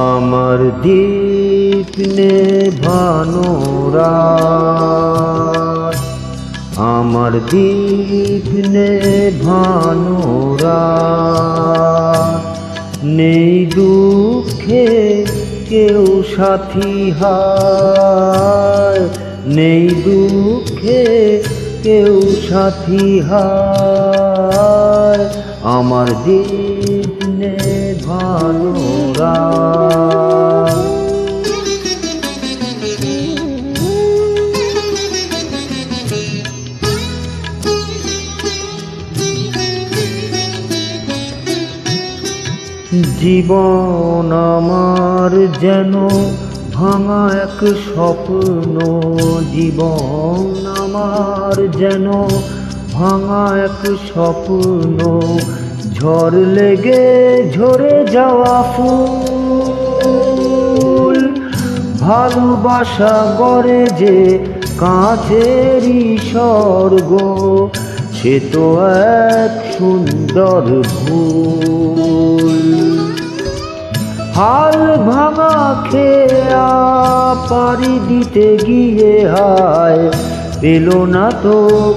আমার দীপ নেভানো রাত, আমার দীপ নেভানো রাত, নেই দুঃখে কেউ সাথী হায়, নেই দুঃখে কেউ সাথী হায়, আমার দীপ নেভানো রাত। জীবন আমার যেন ভাঙা এক স্বপ্ন, জীবন আমার যেন ভাঙা এক স্বপ্ন, ঝড় লেগে ঝরে যাওয়া ফুল, ভালোবাসা গড়ে যে কাঁচেরই স্বর্গ, সে তো এক সুন্দর ভুল। হাল ভাঙা খেয়া পাড়ি দিতে গিয়ে হায়, পেল না তো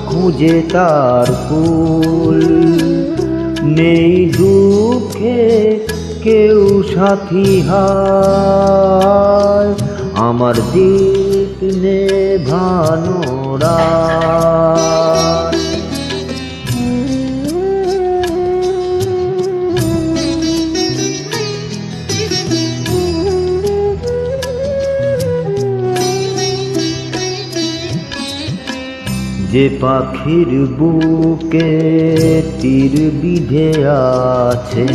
খুঁজে তার কুল, নেই দুঃখে কেউ সাথী হায়, আমার দীপ নেভানো রাত। যে পাখির বুকে তীর বিধে আছে,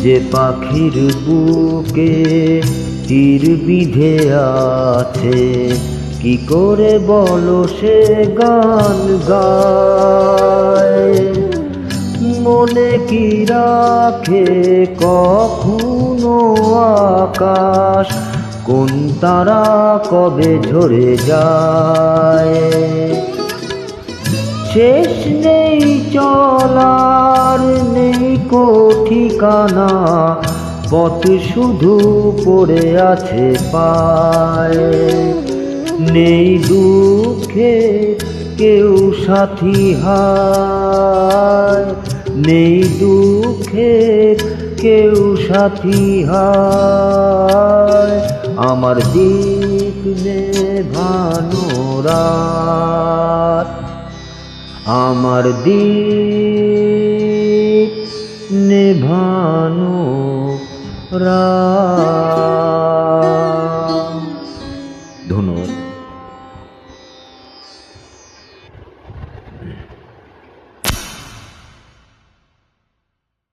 যে পাখির বুকে তীর বিধে আছে, কি করে বলো সে গান গায়, মনে কি রাখে কখনো আকাশ, কোন তারা কবে ঝরে যায়, শেষ নেই চলার নেই কো ঠিকানা, পথ শুধু পড়ে আছে পায়, নেই দুঃখে কেউ সাথী হায়, নেই দুঃখে কেউ সাথী হায়, আমার দীপ নেভানো রাত, আমার দীপ নেভানো রাত। ধন্যবাদ।